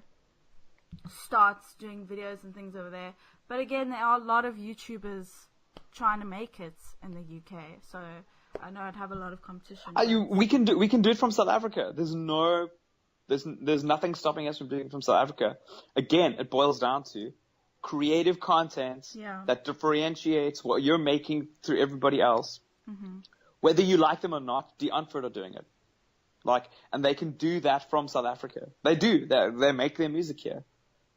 start doing videos and things over there. But again, there are a lot of YouTubers trying to make it in the UK, so I know I'd have a lot of competition. We can do it from South Africa. There's nothing stopping us from doing it from South Africa. Again, it boils down to creative content that differentiates what you're making through everybody else. Mm-hmm. Whether you like them or not, the Unford are doing it. Like, and they can do that from South Africa. They do. They make their music here.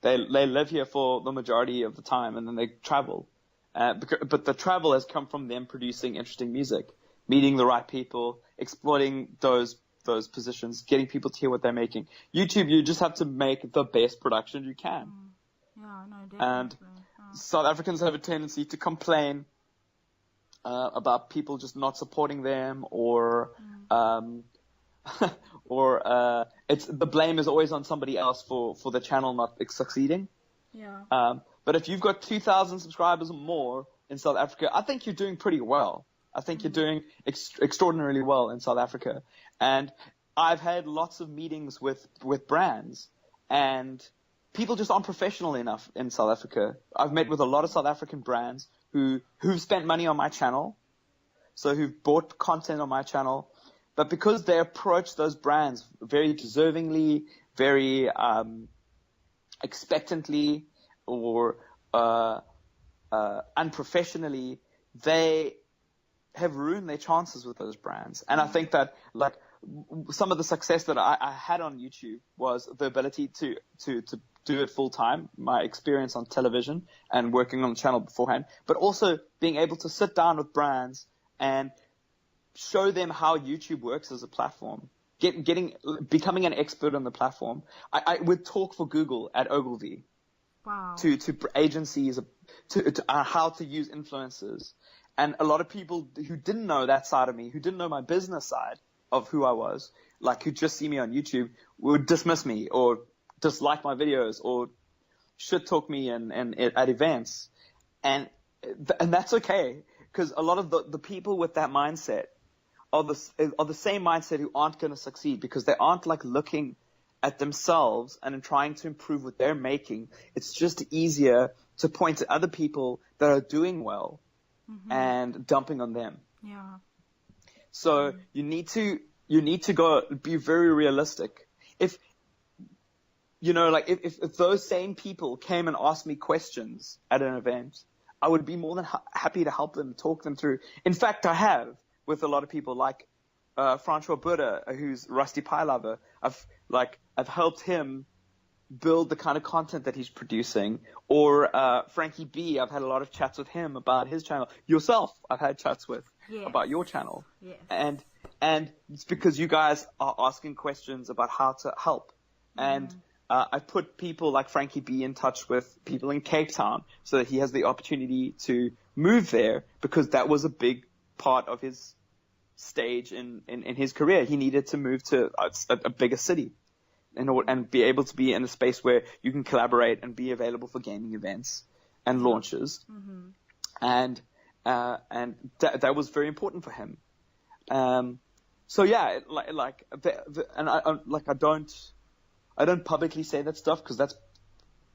They live here for the majority of the time, and then they travel. But the travel has come from them producing interesting music, meeting the right people, exploiting those positions, getting people to hear what they're making. YouTube, you just have to make the best production you can. Yeah, no, definitely. And South Africans have a tendency to complain about people just not supporting them, or it's the blame is always on somebody else for the channel not succeeding. Yeah. But if you've got 2,000 subscribers or more in South Africa, I think you're doing pretty well. I think you're doing extraordinarily well in South Africa. And I've had lots of meetings with brands, and people just aren't professional enough in South Africa. I've met with a lot of South African brands who've spent money on my channel, so who've bought content on my channel, but because they approach those brands very deservingly, very expectantly, or unprofessionally, they have ruined their chances with those brands. And I think that, like, some of the success that I had on YouTube was the ability to do it full time, my experience on television and working on the channel beforehand, but also being able to sit down with brands and show them how YouTube works as a platform, becoming an expert on the platform. I would talk for Google at Ogilvy. Wow. To agencies, to how to use influencers. And a lot of people who didn't know that side of me, who didn't know my business side of who I was, like who just see me on YouTube, would dismiss me or dislike my videos or shit talk me and at events. And that's okay, because a lot of the people with that mindset are the same mindset who aren't going to succeed, because they aren't like looking at themselves and trying to improve what they're making. It's just easier to point at other people that are doing well and dumping on them. Yeah. So you need to go be very realistic. If you know, like if those same people came and asked me questions at an event, I would be more than happy to help them, talk them through. In fact, I have with a lot of people, like Francois Buddha, who's Rusty Pie Lover. I've helped him build the kind of content that he's producing. Or Frankie B, I've had a lot of chats with him about his channel. Yourself, I've had chats with about your channel. Yes. And it's because you guys are asking questions about how to help. And I put people like Frankie B in touch with people in Cape Town so that he has the opportunity to move there, because that was a big part of his stage in his career. He needed to move to a bigger city and be able to be in a space where you can collaborate and be available for gaming events and launches. And that was very important for him. So yeah, I don't publicly say that stuff, because that's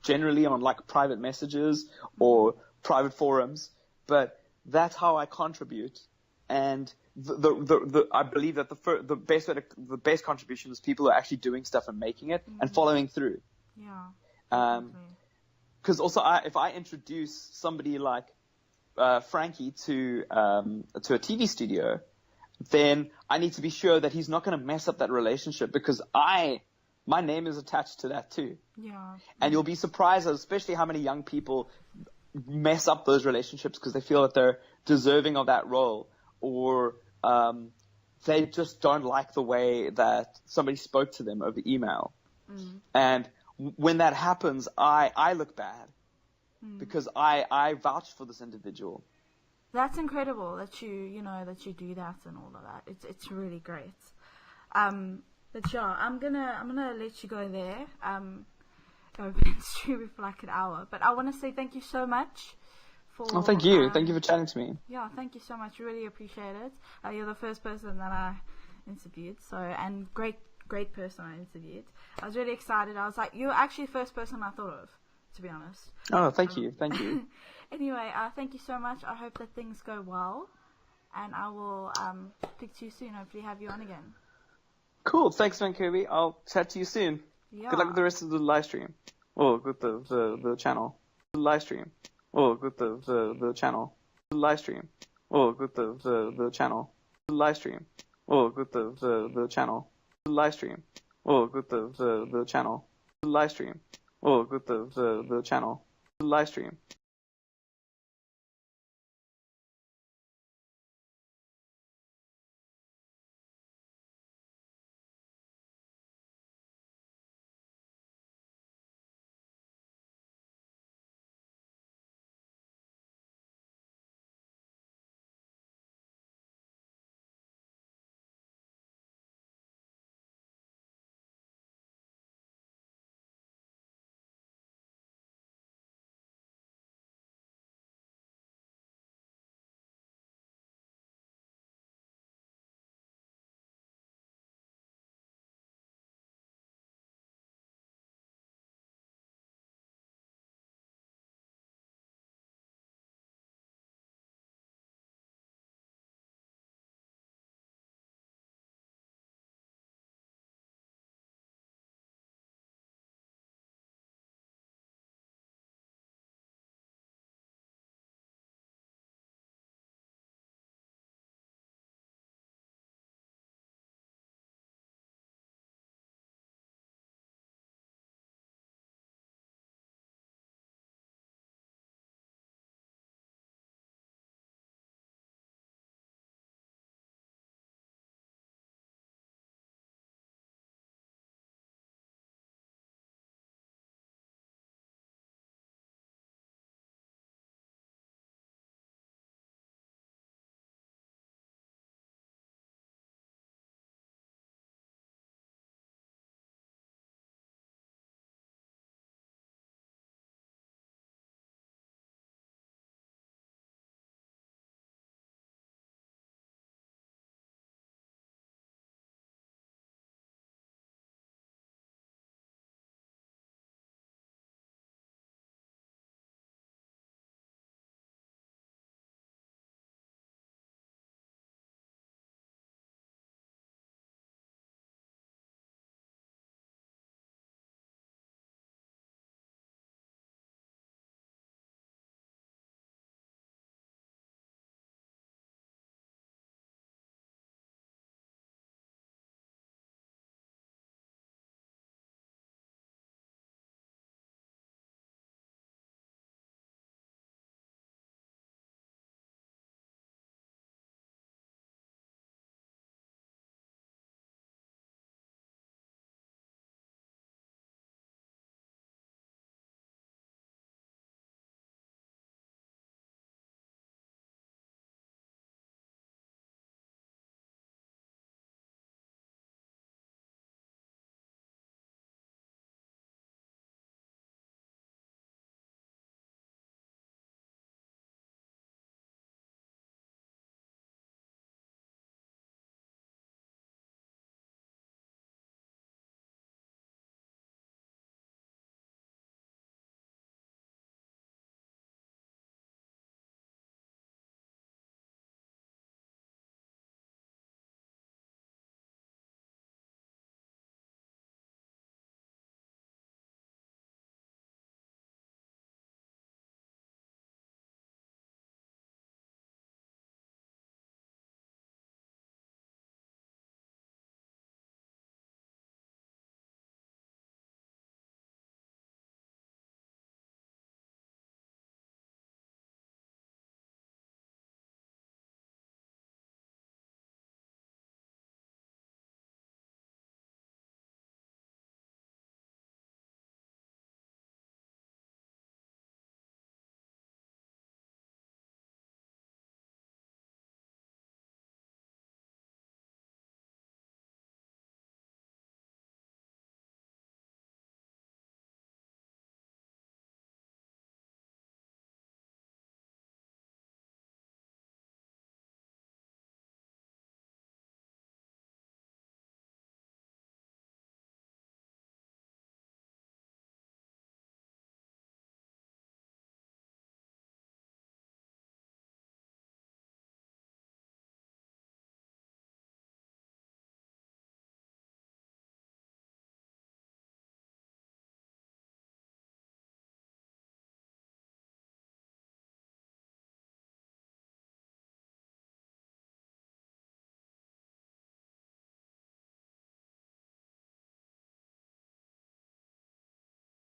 generally on like private messages or private forums, but that's how I contribute. And I believe that the best contribution is people who are actually doing stuff and making it and following through. Yeah. Because also, if I introduce somebody like Frankie to a TV studio, then I need to be sure that he's not going to mess up that relationship, because my name is attached to that too. Yeah. And you'll be surprised, especially how many young people mess up those relationships because they feel that they're deserving of that role, or they just don't like the way that somebody spoke to them over email. And when that happens, I look bad because I vouch for this individual. That's incredible that you do that and all of that. It's really great. But yeah, I'm gonna let you go there. I've been streaming for like an hour, but I want to say thank you so much for. Oh, thank you. Thank you for chatting to me. Yeah, thank you so much. Really appreciate it. You're the first person that I interviewed, and great person I interviewed. I was really excited. I was like, you're actually the first person I thought of, to be honest. Oh, thank you. Anyway, thank you so much. I hope that things go well, and I will speak to you soon. Hopefully have you on again. Cool. Thanks, man, Kirby. I'll chat to you soon. Yeah. Good luck with the rest of the live stream. Oh, with the channel. The live stream. Oh, with the channel. The live stream. Oh, with the channel. The live stream. Oh, with the channel. The live stream. Oh, with the channel. The live stream. Oh, with the channel. The live stream.